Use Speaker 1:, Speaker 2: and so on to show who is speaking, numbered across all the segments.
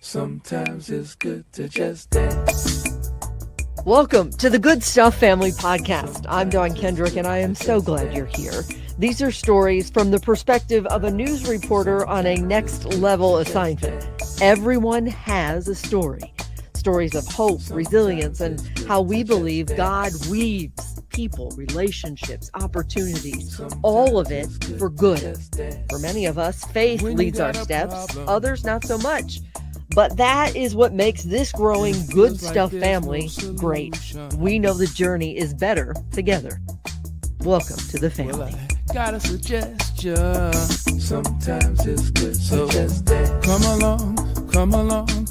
Speaker 1: Sometimes it's good to just dance.
Speaker 2: Welcome to the Good Stuff Family Podcast. I'm Dawn Kendrick, and I am so glad you're here. These are stories from the perspective of a news reporter on a next level assignment. Everyone has a story. Stories of hope, resilience, and how we believe God weaves people, relationships, opportunities, all of it for good. For many of us, faith leads our steps, others not so much. But that is what makes this growing Good Stuff family great. We know the journey is better together. Welcome to the family.
Speaker 1: Got a suggestion. Sometimes it's good to just dance. Come along.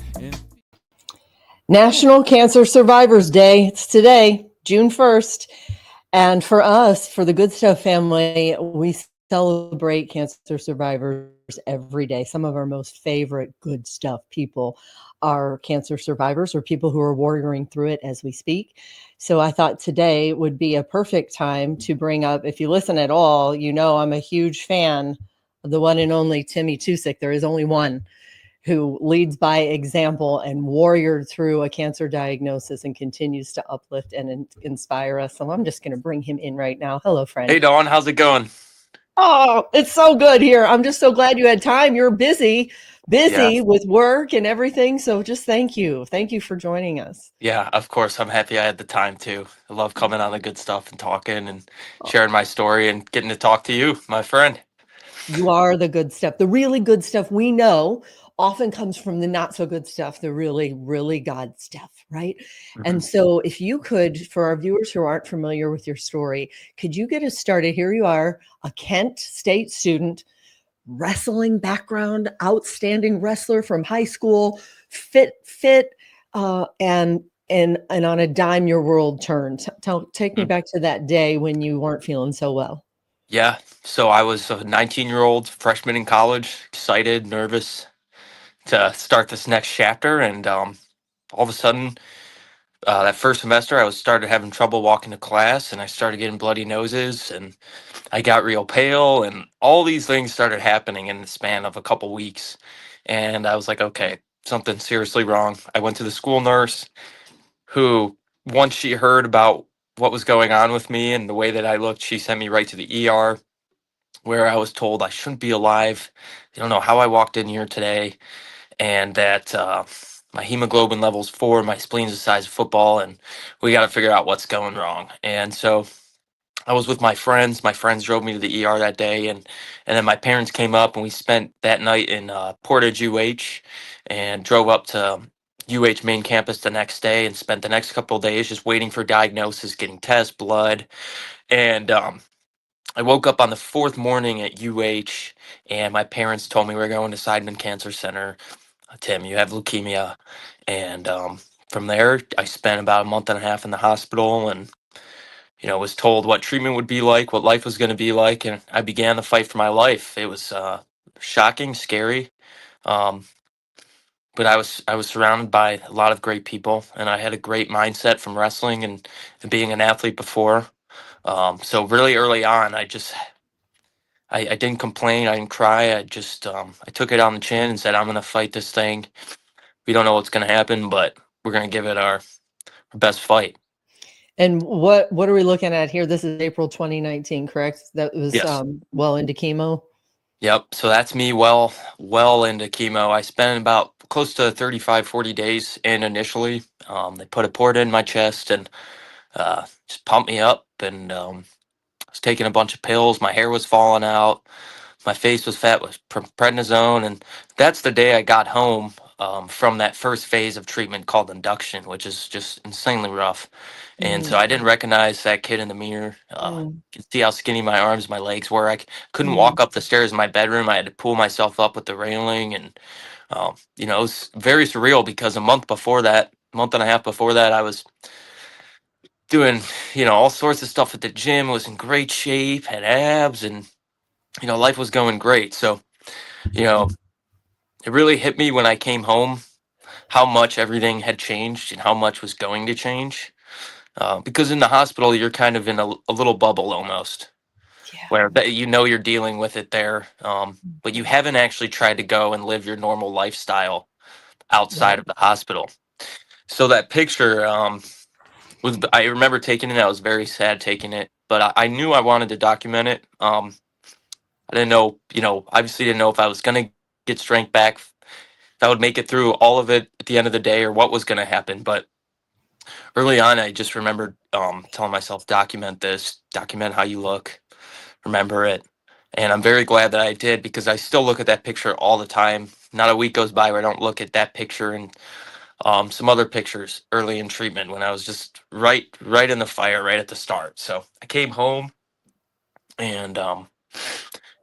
Speaker 2: National Cancer Survivors Day. It's today, June 1st. And for us, for the Good Stuff family, we celebrate cancer survivors every day. Some of our most favorite Good Stuff people are cancer survivors or people who are warrioring through it as we speak. So I thought today would be a perfect time to bring up, if you listen at all, you know I'm a huge fan of the one and only Timmy Tusick. There is only one who leads by example and warriored through a cancer diagnosis and continues to uplift and inspire us. So I'm just going to bring him in right now. Hello, friend.
Speaker 3: Hey, Dawn, how's it going?
Speaker 2: Oh, it's so good here. I'm just so glad you had time. You're busy with work and everything. So just thank you. Thank you for joining us.
Speaker 3: Yeah, of course. I'm happy I had the time too. I love coming on the Good Stuff and talking and sharing my story and getting to talk to you, my friend.
Speaker 2: You are the good stuff. The really good stuff we know often comes from the not so good stuff, the really, really God stuff, right? Mm-hmm. And so if you could, for our viewers who aren't familiar with your story, could you get us started? Here you are, a Kent State student, wrestling background, outstanding wrestler from high school, fit, and on a dime your world turned. Take me back to that day when you weren't feeling so well.
Speaker 3: Yeah, so I was a 19-year-old freshman in college, excited, nervous to start this next chapter, and all of a sudden, that first semester, I started having trouble walking to class, and I started getting bloody noses, and I got real pale, and all these things started happening in the span of a couple weeks, and I was like, okay, something's seriously wrong. I went to the school nurse, who, once she heard about what was going on with me and the way that I looked, she sent me right to the ER, where I was told I shouldn't be alive. They don't know how I walked in here today, and that my hemoglobin level's 4, my spleen's the size of football, and we got to figure out what's going wrong. And so I was with my friends. My friends drove me to the ER that day, and then my parents came up, and we spent that night in Portage, UH, and drove up to UH main campus the next day and spent the next couple of days just waiting for diagnosis, getting tests, blood. And I woke up on the 4th morning at UH, and my parents told me we're going to Seidman Cancer Center. Tim, you have leukemia. And from there, I spent about a month and a half in the hospital and, was told what treatment would be like, what life was going to be like. And I began the fight for my life. It was shocking, scary. But I was surrounded by a lot of great people, and I had a great mindset from wrestling and being an athlete before. So really early on, I didn't complain. I didn't cry. I just I took it on the chin and said, I'm going to fight this thing. We don't know what's going to happen, but we're going to give it our best fight.
Speaker 2: And what are we looking at here? This is April 2019, correct? That was
Speaker 3: Yes.
Speaker 2: Well into chemo.
Speaker 3: Yep. So that's me well into chemo. I spent about close to 35, 40 days in initially. They put a port in my chest and just pumped me up, and I was taking a bunch of pills. My hair was falling out. My face was fat with prednisone. And that's the day I got home from that first phase of treatment called induction, which is just insanely rough. And so I didn't recognize that kid in the mirror. You can see how skinny my arms, my legs were. I couldn't walk up the stairs in my bedroom. I had to pull myself up with the railing. And, it was very surreal because a month and a half before that, I was doing, all sorts of stuff at the gym, was in great shape, had abs, and, life was going great. So, it really hit me when I came home how much everything had changed and how much was going to change. Because in the hospital, you're kind of in a little bubble almost, where you're dealing with it there, but you haven't actually tried to go and live your normal lifestyle outside
Speaker 2: Right.
Speaker 3: of the hospital. So that picture I remember taking it. I was very sad taking it, but I knew I wanted to document it. I didn't know, obviously didn't know if I was going to get strength back, if I would make it through all of it at the end of the day, or what was going to happen. But early on, I just remembered telling myself, document this, document how you look, remember it. And I'm very glad that I did, because I still look at that picture all the time. Not a week goes by where I don't look at that picture and some other pictures early in treatment when I was just right in the fire right at the start. So I came home, and I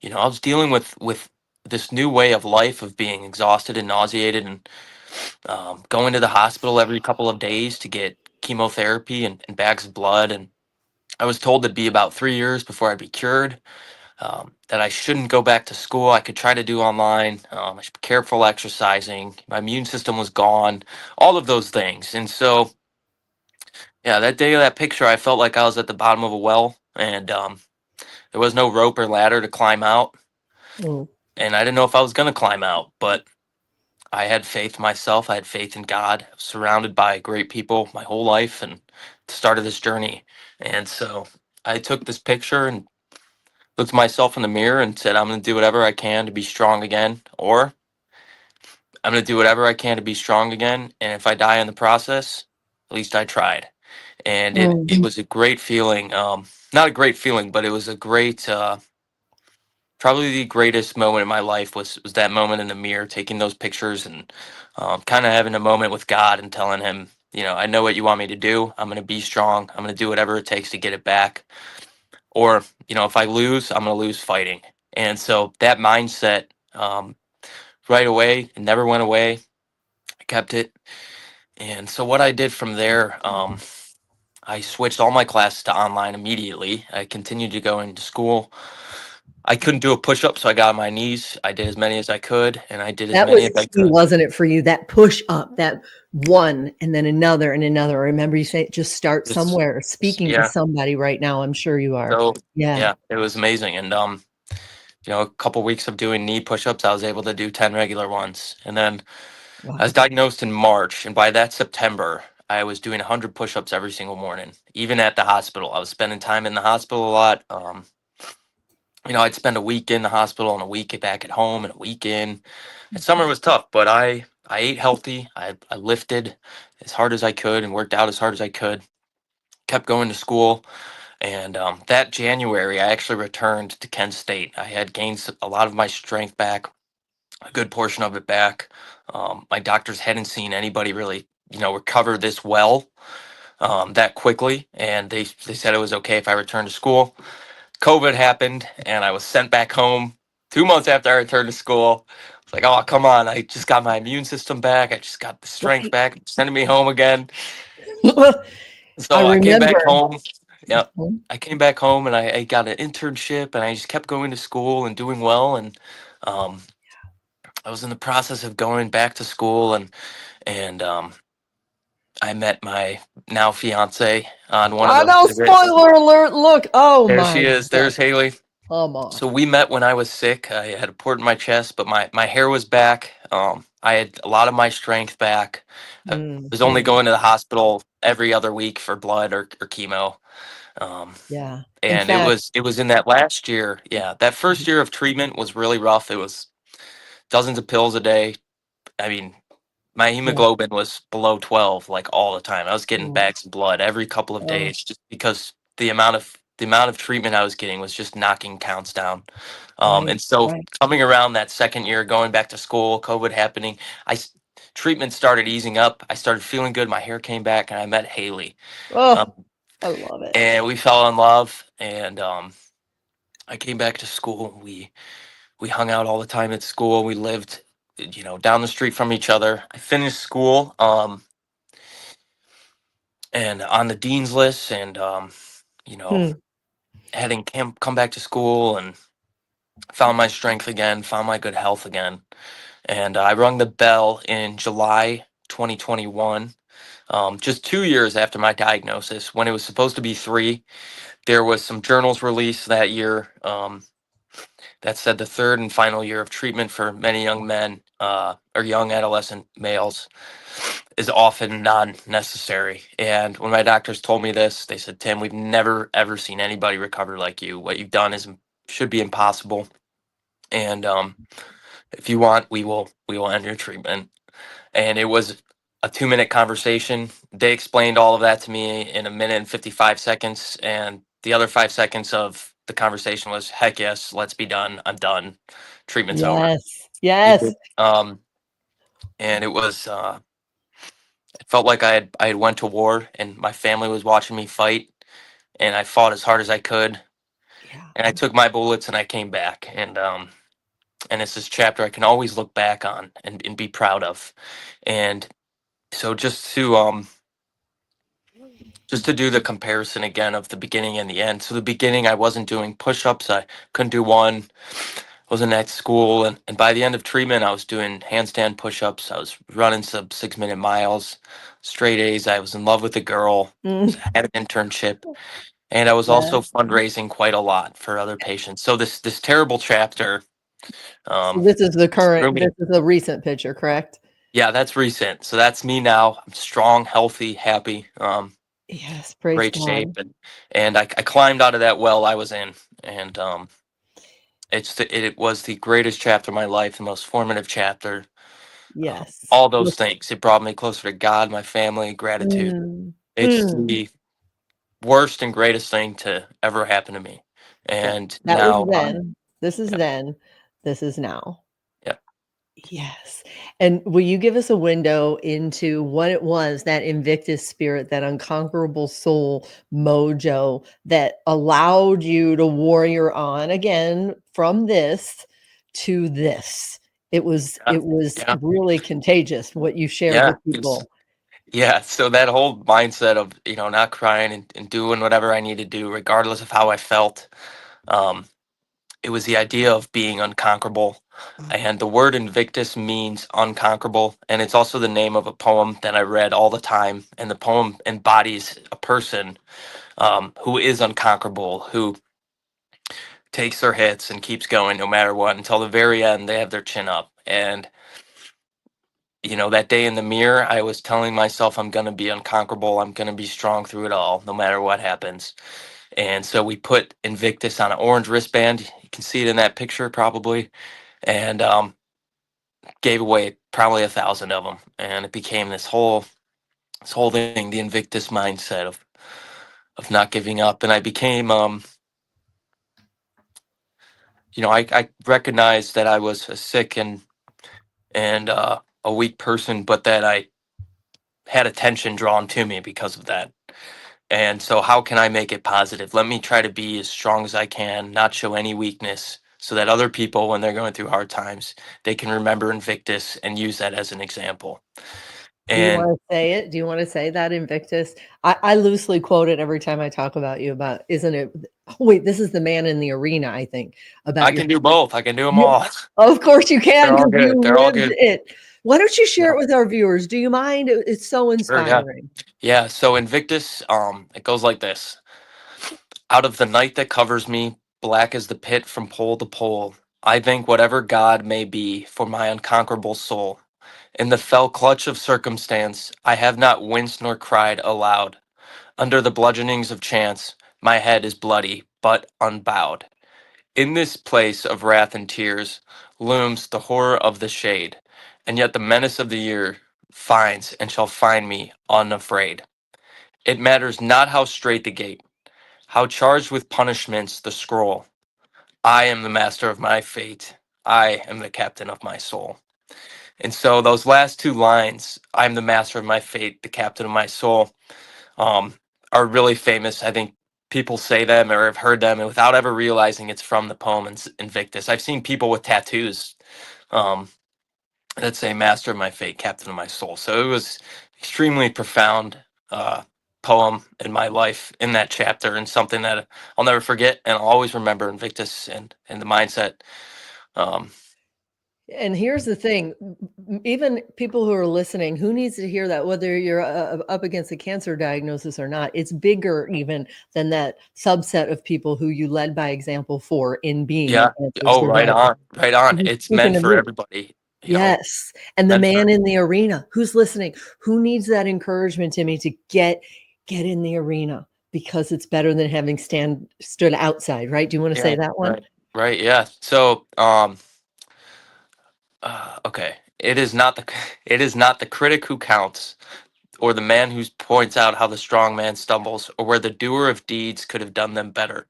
Speaker 3: was dealing with this new way of life of being exhausted and nauseated, and going to the hospital every couple of days to get chemotherapy and bags of blood. And I was told it'd be about 3 years before I'd be cured. That I shouldn't go back to school. I could try to do online. I should be careful exercising. My immune system was gone. All of those things. And so, yeah, that day of that picture, I felt like I was at the bottom of a well, and there was no rope or ladder to climb out.
Speaker 2: Mm.
Speaker 3: And I didn't know if I was going to climb out, but I had faith in myself. I had faith in God. I was surrounded by great people my whole life, and started this journey. And so I took this picture and looked myself in the mirror and said, I'm going to do whatever I can to be strong again, or I'm going to do whatever I can to be strong again. And if I die in the process, at least I tried. And it
Speaker 2: Mm.
Speaker 3: was a great feeling. Not a great feeling, but it was a great, probably the greatest moment in my life was that moment in the mirror, taking those pictures, and kind of having a moment with God and telling him, I know what you want me to do. I'm going to be strong. I'm going to do whatever it takes to get it back. Or, if I lose, I'm going to lose fighting. And so that mindset, right away, it never went away. I kept it. And so what I did from there, I switched all my classes to online immediately. I continued to go into school. I couldn't do a push up, so I got on my knees. I did as many as I could, and I did as
Speaker 2: That
Speaker 3: many
Speaker 2: was
Speaker 3: as I
Speaker 2: key,
Speaker 3: could.
Speaker 2: wasn't it, for you? That push up, that one, and then another and another. I remember you say, just start
Speaker 3: Just,
Speaker 2: somewhere. Speaking to
Speaker 3: yeah.
Speaker 2: somebody right now, I'm sure you are.
Speaker 3: So
Speaker 2: Yeah.
Speaker 3: yeah, it was amazing. And a couple weeks of doing knee push ups, I was able to do 10 regular ones. And then I was
Speaker 2: Wow.
Speaker 3: diagnosed in March, and by that September, I was doing 100 push ups every single morning, even at the hospital. I was spending time in the hospital a lot. I'd spend a week in the hospital and a week back at home and a week in. And summer was tough, but I ate healthy. I lifted as hard as I could and worked out as hard as I could. Kept going to school. And that January, I actually returned to Kent State. I had gained a lot of my strength back, a good portion of it back. My doctors hadn't seen anybody really, recover this well, that quickly. And they said it was okay if I returned to school. COVID happened, and I was sent back home 2 months after I returned to school. It's like, oh, come on. I just got my immune system back. I just got the strength
Speaker 2: Right.
Speaker 3: back. Sending me home again.
Speaker 2: I
Speaker 3: So I came back
Speaker 2: remember.
Speaker 3: home. Yep.
Speaker 2: Mhm.
Speaker 3: I came back home, and I got an internship, and I just kept going to school and doing well. And um, I was in the process of going back to school, and I met my now fiance on one of
Speaker 2: Oh,
Speaker 3: those
Speaker 2: no,
Speaker 3: visits.
Speaker 2: spoiler alert. Look. Oh,
Speaker 3: There
Speaker 2: my
Speaker 3: she is.
Speaker 2: God.
Speaker 3: There's Haley.
Speaker 2: Come on.
Speaker 3: So we met when I was sick. I had a port in my chest, but my hair was back. I had a lot of my strength back. I was only
Speaker 2: Mhm.
Speaker 3: going to the hospital every other week for blood or chemo. Um,
Speaker 2: Yeah. In
Speaker 3: and it
Speaker 2: fact,
Speaker 3: was it was in that last year. Yeah, that first year of treatment was really rough. It was dozens of pills a day. I mean, my
Speaker 2: yeah.
Speaker 3: hemoglobin was below 12 like all the time. I was getting
Speaker 2: Mm.
Speaker 3: bags of blood every couple of
Speaker 2: Oh,
Speaker 3: days just because the amount of treatment I was getting was just knocking counts down.
Speaker 2: right.
Speaker 3: And so
Speaker 2: Right.
Speaker 3: coming around that second year, going back to school, COVID happening, treatment started easing up. I started feeling good. My hair came back, and I met Haley,
Speaker 2: Oh,
Speaker 3: um,
Speaker 2: I love it.
Speaker 3: and we fell in love. And I came back to school. We hung out all the time at school. We lived, down the street from each other. I finished school, and on the dean's list, and you know,
Speaker 2: Hmm.
Speaker 3: heading come back to school, and found my strength again, found my good health again. And I rung the bell in July 2021, just 2 years after my diagnosis, when it was supposed to be three. There was some journals released that year, that said the third and final year of treatment for many young men or young adolescent males is often non-necessary. And when my doctors told me this, they said, Tim, we've never ever seen anybody recover like you. What you've done should be impossible. And if you want, we will end your treatment. And it was a 2-minute conversation. They explained all of that to me in 1 minute and 55 seconds, and the other 5 seconds of the conversation was, heck yes, let's be done. I'm done. Treatment's over.
Speaker 2: Yes. Yes.
Speaker 3: And it was it felt like I had went to war and my family was watching me fight, and I fought as hard as I could,
Speaker 2: Yeah.
Speaker 3: and I took my bullets and I came back. And it's this chapter I can always look back on and be proud of. And so just to do the comparison again of the beginning and the end. So the beginning, I wasn't doing push-ups. I couldn't do one. Wasn't at school. And by the end of treatment, I was doing handstand push-ups. I was running some 6-minute miles, straight A's. I was in love with a girl.
Speaker 2: Mm.
Speaker 3: I had an internship. And I was also
Speaker 2: Yes.
Speaker 3: fundraising quite a lot for other patients. So this terrible chapter.
Speaker 2: So this is the
Speaker 3: threw
Speaker 2: current,
Speaker 3: me.
Speaker 2: this is a recent picture, correct?
Speaker 3: Yeah, that's recent. So that's me now. I'm strong, healthy, happy.
Speaker 2: Yes, praise
Speaker 3: Great
Speaker 2: God.
Speaker 3: shape, and I climbed out of that well I was in, and it was the greatest chapter of my life, the most formative chapter.
Speaker 2: Yes.
Speaker 3: All those things. It brought me closer to God, my family, gratitude.
Speaker 2: Mm.
Speaker 3: It's
Speaker 2: Mm.
Speaker 3: the worst and greatest thing to ever happen to me, and
Speaker 2: That was
Speaker 3: now,
Speaker 2: then. This is
Speaker 3: yeah,
Speaker 2: then. This is now.
Speaker 3: yeah.
Speaker 2: Yes. And will you give us a window into what it was, that Invictus spirit, that unconquerable soul mojo that allowed you to warrior on again from this to this? It was
Speaker 3: Yeah,
Speaker 2: really contagious what you shared
Speaker 3: yeah,
Speaker 2: with people.
Speaker 3: yeah. So that whole mindset of not crying and doing whatever I need to do, regardless of how I felt. Um, It was the idea of being unconquerable. And the word Invictus means unconquerable. And it's also the name of a poem that I read all the time. And the poem embodies a person who is unconquerable, who takes their hits and keeps going no matter what until the very end. They have their chin up. And, that day in the mirror, I was telling myself I'm going to be unconquerable. I'm going to be strong through it all, no matter what happens. And so we put Invictus on an orange wristband. You can see it in that picture probably. And gave away probably 1,000 of them, and it became this whole thing, the Invictus mindset of not giving up. And I became, I recognized that I was a sick and a weak person, but that I had attention drawn to me because of that. And so, how can I make it positive? Let me try to be as strong as I can, not show any weakness, so that other people, when they're going through hard times, they can remember Invictus and use that as an example.
Speaker 2: Do you
Speaker 3: And
Speaker 2: want to say it? Do you want to say that Invictus? I loosely quote it every time I talk about you about, isn't it? Oh, wait, this is the man in the arena, I think,
Speaker 3: I
Speaker 2: about your.
Speaker 3: can do both. I can do them
Speaker 2: Yeah,
Speaker 3: all.
Speaker 2: of course you can,
Speaker 3: They're all
Speaker 2: because you
Speaker 3: good. They're all
Speaker 2: lived
Speaker 3: good.
Speaker 2: it. Why don't you share
Speaker 3: Yeah.
Speaker 2: it with our viewers? Do you mind? It's so
Speaker 3: Sure, yeah.
Speaker 2: inspiring.
Speaker 3: Yeah. So Invictus, it goes like this. Out of the night that covers me, black as the pit from pole to pole, I thank whatever God may be for my unconquerable soul. In the fell clutch of circumstance, I have not winced nor cried aloud. Under the bludgeonings of chance, my head is bloody, but unbowed. In this place of wrath and tears looms the horror of the shade, and yet the menace of the year finds and shall find me unafraid. It matters not how straight the gate, how charged with punishments the scroll. I am the master of my fate. I am the captain of my soul. And so those last two lines, I'm the master of my fate, the captain of my soul, um, are really famous. I think people say them or have heard them and without ever realizing it's from the poem Invictus. I've seen people with tattoos um, that say master of my fate, captain of my soul. So it was extremely profound poem in my life in that chapter, and something that I'll never forget and I'll always remember Invictus and the mindset. Um,
Speaker 2: And here's the thing, even people who are listening, who needs to hear that, whether you're up against a cancer diagnosis or not? It's bigger even than that subset of people who you led by example for in being a
Speaker 3: yeah.
Speaker 2: cancer
Speaker 3: Oh, right
Speaker 2: survivor.
Speaker 3: on. Right on.
Speaker 2: You're
Speaker 3: It's
Speaker 2: speaking
Speaker 3: meant
Speaker 2: to
Speaker 3: for
Speaker 2: me.
Speaker 3: everybody.
Speaker 2: Yes. And the
Speaker 3: that's
Speaker 2: man in the arena who's listening, who needs that encouragement, Timmy, to get in the arena because it's better than having stood outside, right? Do you want to say
Speaker 3: yeah,
Speaker 2: that one?
Speaker 3: right, yeah. So, okay, it is not the it is not the critic who counts, or the man who points out how the strong man stumbles, or where the doer of deeds could have done them better.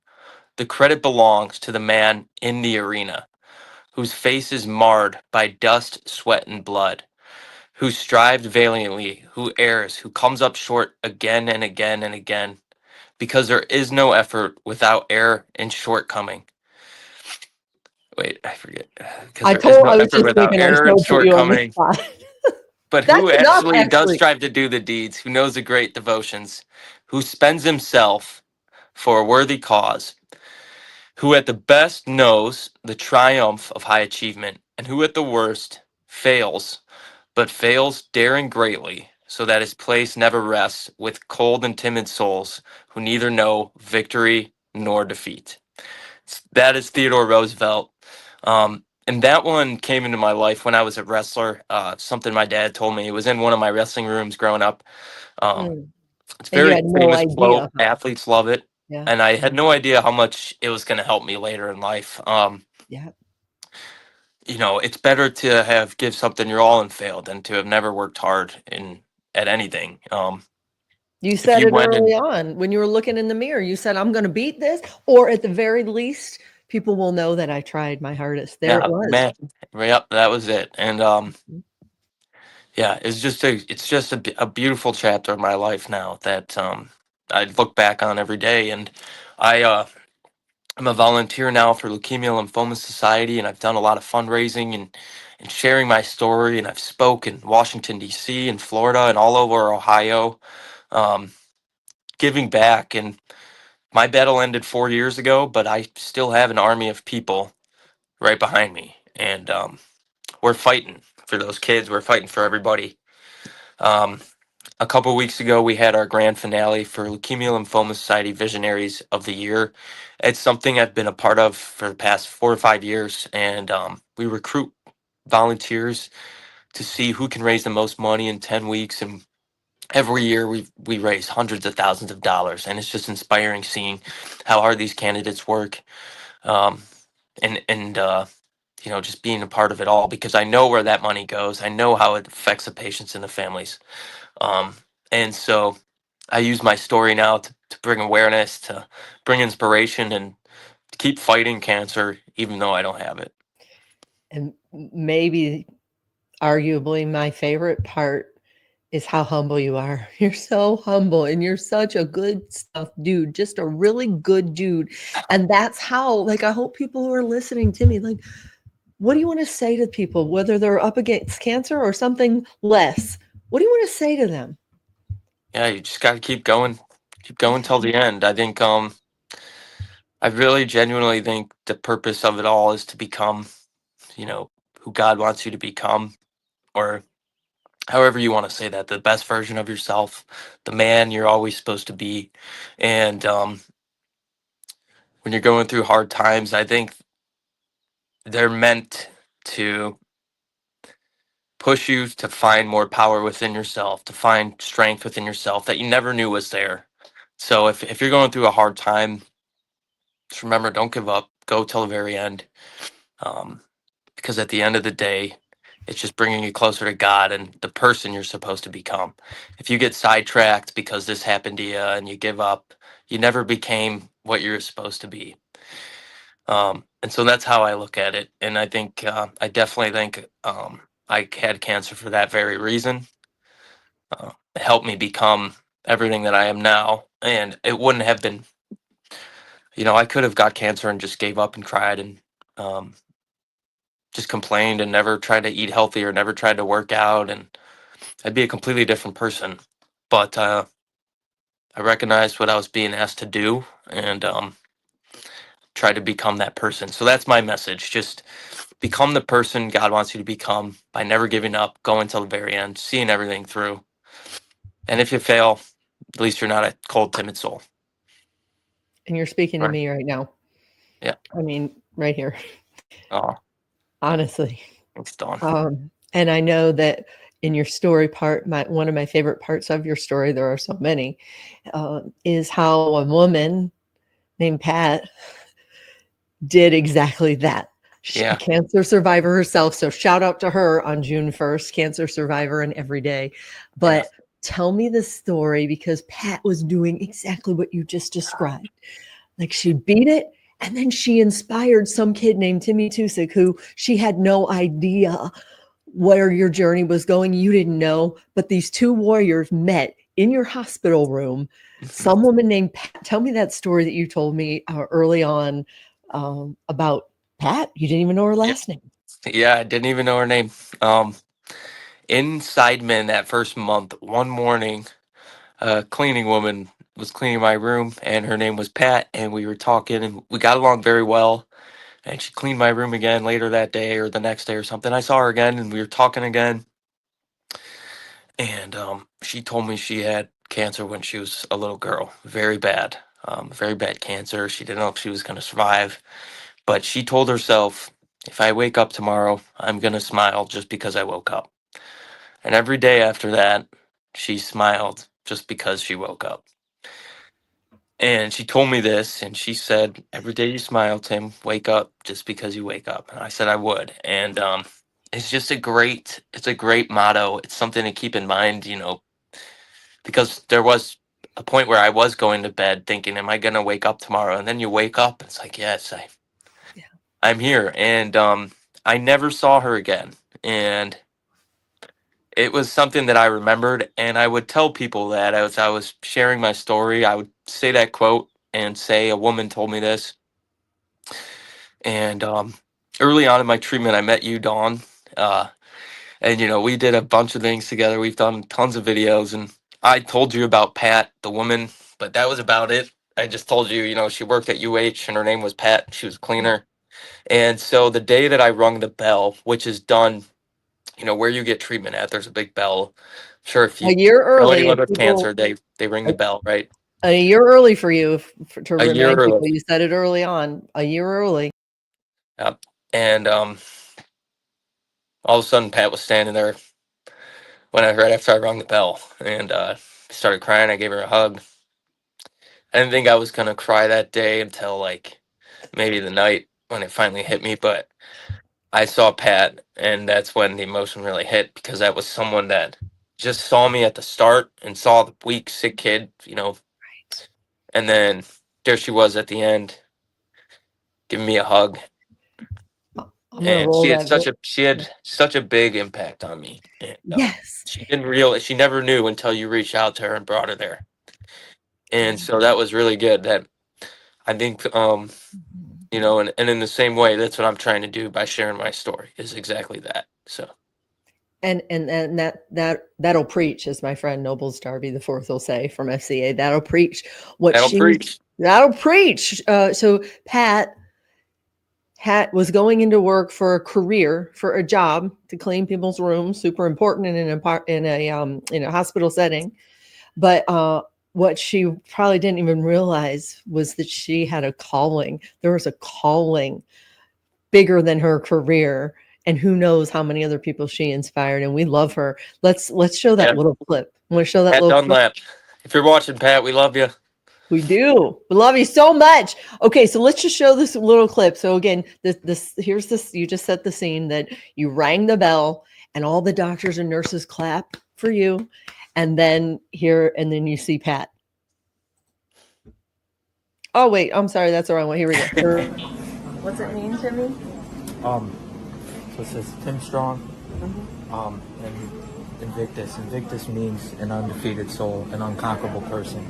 Speaker 3: The credit belongs to the man in the arena, whose face is marred by dust, sweat, and blood, who strived valiantly, who errs, who comes up short again and again and again, because there is no effort without error and shortcoming. Wait, I forget. Because there is no
Speaker 2: I was
Speaker 3: effort
Speaker 2: just
Speaker 3: without
Speaker 2: thinking I
Speaker 3: error and
Speaker 2: so put you on the
Speaker 3: shortcoming.
Speaker 2: spot.
Speaker 3: But who
Speaker 2: That's enough,
Speaker 3: actually does
Speaker 2: actually.
Speaker 3: strive to do the deeds, who knows the great devotions, who spends himself for a worthy cause, who at the best knows the triumph of high achievement, and who at the worst fails, but fails daring greatly, so that his place never rests with cold and timid souls who neither know victory nor defeat. That is Theodore Roosevelt. And that one came into my life when I was a wrestler. Something my dad told me. It was in one of my wrestling rooms growing up. Um,
Speaker 2: Mm.
Speaker 3: it's
Speaker 2: And you
Speaker 3: very
Speaker 2: had no
Speaker 3: famous
Speaker 2: idea,
Speaker 3: quote.
Speaker 2: huh?
Speaker 3: Athletes love it.
Speaker 2: Yeah.
Speaker 3: And I had no idea how much it was going to help me later in life.
Speaker 2: Yeah.
Speaker 3: It's better to have give something your all and failed than to have never worked hard in at anything.
Speaker 2: You
Speaker 3: If
Speaker 2: said
Speaker 3: you
Speaker 2: it
Speaker 3: went
Speaker 2: early
Speaker 3: and
Speaker 2: on when you were looking in the mirror. You said, I'm going to beat this, or at the very least, people will know that I tried my hardest. There it
Speaker 3: yeah,
Speaker 2: was.
Speaker 3: man, yep, that was it. And
Speaker 2: Mhm.
Speaker 3: yeah, it's just a beautiful chapter of my life now that I look back on every day. And I I'm a volunteer now for Leukemia Lymphoma Society, and I've done a lot of fundraising and sharing my story. And I've spoke in Washington D.C. and Florida and all over Ohio, um, giving back. And my battle ended 4 years ago, but I still have an army of people right behind me, and we're fighting for those kids. We're fighting for everybody. Um, a couple weeks ago, we had our grand finale for Leukemia Lymphoma Society Visionaries of the Year. It's something I've been a part of for the past 4 or 5 years, and we recruit volunteers to see who can raise the most money in 10 weeks. And every year we raise hundreds of thousands of dollars, and it's just inspiring seeing how hard these candidates work, um, and just being a part of it all, because I know where that money goes. I know how it affects the patients and the families. Um, and so I use my story now to bring awareness, to bring inspiration, and to keep fighting cancer, even though I don't have it.
Speaker 2: And maybe arguably my favorite part is how humble you are. You're so humble and you're such a good stuff dude, just a really good dude. And that's how, like, I hope people who are listening to me, like, what do you want to say to people, whether they're up against cancer or something less? What do you want to say to them?
Speaker 3: Yeah, you just got to keep going till the end. I think I really genuinely think the purpose of it all is to become, who God wants you to become, or however you want to say that, the best version of yourself, the man you're always supposed to be. And when you're going through hard times, I think they're meant to push you to find more power within yourself, to find strength within yourself that you never knew was there. So if you're going through a hard time, just remember, don't give up. Go till the very end. Um, because at the end of the day, it's just bringing you closer to God and the person you're supposed to become. If you get sidetracked because this happened to you and you give up, you never became what you're supposed to be. And so that's how I look at it. And I definitely think I had cancer for that very reason. It helped me become everything that I am now. And it wouldn't have been, I could have got cancer and just gave up and cried and um, just complained and never tried to eat healthy or never tried to work out. And I'd be a completely different person. But I recognized what I was being asked to do, and try to become that person. So that's my message. Just become the person God wants you to become by never giving up, going till the very end, seeing everything through. And if you fail, at least you're not a cold, timid soul.
Speaker 2: And you're speaking to
Speaker 3: Right.
Speaker 2: me right now.
Speaker 3: Yeah.
Speaker 2: I mean, right here.
Speaker 3: Oh,
Speaker 2: Honestly.
Speaker 3: Thanks, Dawn.
Speaker 2: And I know that in your story part, one of my favorite parts of your story, there are so many, is how a woman named Pat did exactly that.
Speaker 3: Yeah.
Speaker 2: A cancer survivor herself. So shout out to her on June 1st, cancer survivor and every day. But tell me the story, because Pat was doing exactly what you just described. Like, she beat it, and then she inspired some kid named Timmy Tusick, who she had no idea where your journey was going. You didn't know, but these two warriors met in your hospital room. Some woman named Pat. Tell me that story that you told me early on about Pat. You didn't even know her last name.
Speaker 3: Yeah, I didn't even know her name. In Seidman that first month, one morning, a cleaning woman was cleaning my room, and her name was Pat, and we were talking, and we got along very well. And she cleaned my room again later that day or the next day or something. I saw her again, and we were talking again. And she told me she had cancer when she was a little girl, very bad cancer. She didn't know if she was going to survive, but she told herself, if I wake up tomorrow, I'm going to smile just because I woke up. And every day after that, she smiled just because she woke up. And she told me this, and she said, every day you smile, Tim, wake up just because you wake up. And I said I would. And it's a great motto. It's something to keep in mind, because there was a point where I was going to bed thinking, am I going to wake up tomorrow? And then you wake up, it's like, yes, I'm here. And I never saw her again. And it was something that I remembered, and I would tell people that as I was sharing my story, I would say that quote and say, a woman told me this. And early on in my treatment, I met you, Dawn. And, we did a bunch of things together. We've done tons of videos, and I told you about Pat, the woman, but that was about it. I just told you, she worked at UH, and her name was Pat. She was a cleaner. And so the day that I rung the bell, which is done, where you get treatment at, there's a big bell. Sure, if
Speaker 2: A
Speaker 3: you
Speaker 2: year
Speaker 3: know
Speaker 2: early,
Speaker 3: anyone with cancer, they ring the bell, right?
Speaker 2: a year early for you, to
Speaker 3: A year
Speaker 2: remind people.
Speaker 3: early.
Speaker 2: You said it early on, a year early.
Speaker 3: Yep. And all of a sudden, Pat was standing there right after I rung the bell, and started crying. I gave her a hug. I didn't think I was gonna cry that day until like maybe the night when it finally hit me, but I saw Pat, and that's when the emotion really hit, because that was someone that just saw me at the start and saw the weak, sick kid,
Speaker 2: Right.
Speaker 3: and then there she was at the end, giving me a hug.
Speaker 2: I'm gonna
Speaker 3: And
Speaker 2: roll that.
Speaker 3: she had such a big impact on me. And
Speaker 2: Yes.
Speaker 3: she never knew until you reached out to her and brought her there. And so that was really good. That I think and in the same way, that's what I'm trying to do by sharing my story, is exactly that. So
Speaker 2: And that'll preach, as my friend Nobles Darby the Fourth will say from FCA. That'll preach what
Speaker 3: that'll
Speaker 2: she.
Speaker 3: preach.
Speaker 2: That'll preach. So Pat was going into work for a career, for a job to clean people's rooms, super important in a hospital setting. But what she probably didn't even realize was that she had a calling. There was a calling bigger than her career, and who knows how many other people she inspired. And we love her. Let's show that little clip. I want to show that
Speaker 3: Pat
Speaker 2: little clip.
Speaker 3: Dunlap. If you're watching, Pat, we love you.
Speaker 2: We do. We love you so much. Okay, so let's just show this little clip. So again, here's this. You just set the scene that you rang the bell, and all the doctors and nurses clap for you, and then you see Pat. Oh wait, I'm sorry, that's the wrong one. Here we go. What's it mean, Timmy?
Speaker 1: So it says Tim Strong, and Invictus. Invictus means an undefeated soul, an unconquerable person.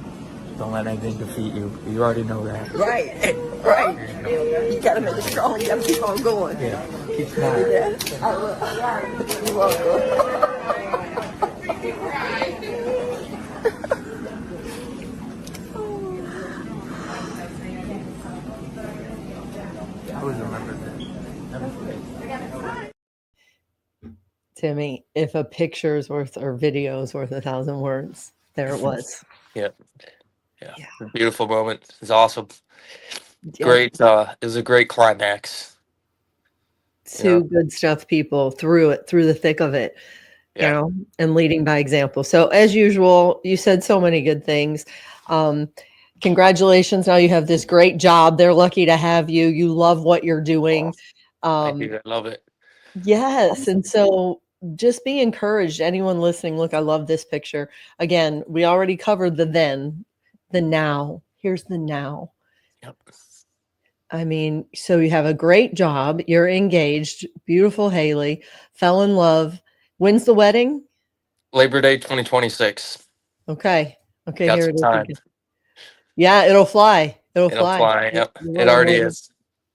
Speaker 1: Don't let anything defeat you. You already know that.
Speaker 2: Right. You gotta make it strong. You gotta keep on going.
Speaker 1: Yeah, keep smiling.
Speaker 2: You're welcome.
Speaker 1: I always remember that. Never forget.
Speaker 2: Timmy, if a picture is worth or video is worth 1,000 words, there it was.
Speaker 3: Yeah. A beautiful moment. It's awesome.
Speaker 2: Yeah.
Speaker 3: Great. It was a great climax.
Speaker 2: Two good stuff people through the thick of it,
Speaker 3: Yeah.
Speaker 2: and leading by example. So as usual, you said so many good things. Congratulations. Now you have this great job. They're lucky to have you. You love what you're doing.
Speaker 3: Thank you. I love it.
Speaker 2: Yes. And so just be encouraged. Anyone listening, look, I love this picture. Again, we already covered the then, the now. Here's the now.
Speaker 3: Yep.
Speaker 2: I mean, so you have a great job. You're engaged. Beautiful Haley. Fell in love. When's the wedding?
Speaker 3: Labor Day 2026.
Speaker 2: Okay.
Speaker 3: Got
Speaker 2: Here
Speaker 3: some
Speaker 2: it is.
Speaker 3: time.
Speaker 2: Yeah, it'll fly. It'll fly.
Speaker 3: Yep. It already is.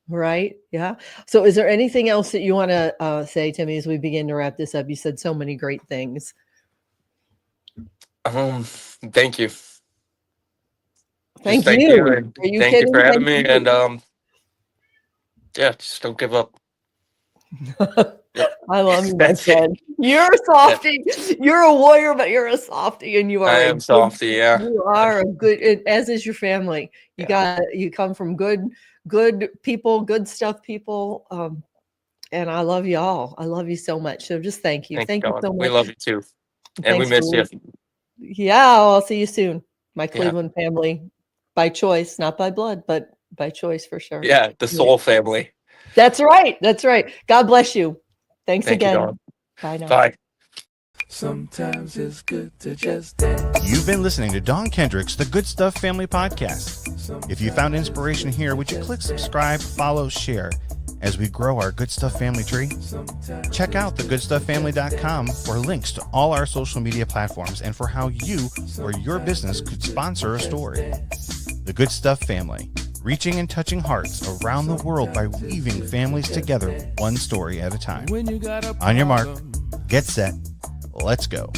Speaker 2: Right. Yeah. So is there anything else that you want to say, Timmy, as we begin to wrap this up? You said so many great things.
Speaker 3: Thank you.
Speaker 2: Thank
Speaker 3: you.
Speaker 2: you.
Speaker 3: And
Speaker 2: Are you
Speaker 3: thank
Speaker 2: kidding?
Speaker 3: you for having
Speaker 2: Thank
Speaker 3: me.
Speaker 2: you.
Speaker 3: And yeah, just don't give up.
Speaker 2: I love you, my
Speaker 3: That's
Speaker 2: friend. You're a softie. You're a warrior, but you're a softie, and you are.
Speaker 3: I am softy. Yeah.
Speaker 2: You are a good, as is your family. You come from good people, good stuff people. And I love you all. I love you so much. So just thank you. Thank you so much.
Speaker 3: We love you too. And we miss you.
Speaker 2: Yeah, I'll see you soon. My Cleveland family, by choice, not by blood, but by choice for sure.
Speaker 3: Yeah, the soul family.
Speaker 2: That's right. That's right. God bless you. Thanks
Speaker 3: Thank
Speaker 2: again.
Speaker 3: you, Dawn.
Speaker 2: Bye now.
Speaker 3: Bye.
Speaker 4: Sometimes it's good to just dance.
Speaker 5: You've been listening to Dawn Kendrick's The Good Stuff Family Podcast. If you found inspiration here, would you click subscribe, follow, share as we grow our Good Stuff family tree? Check out thegoodstufffamily.com for links to all our social media platforms and for how you or your business could sponsor a story. The Good Stuff Family, reaching and touching hearts around the world by weaving families together one story at a time. On your mark, get set, let's go.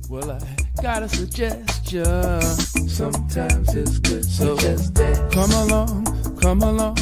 Speaker 4: Well, I got a suggestion. Sometimes it's good to just dance. Come along, come along.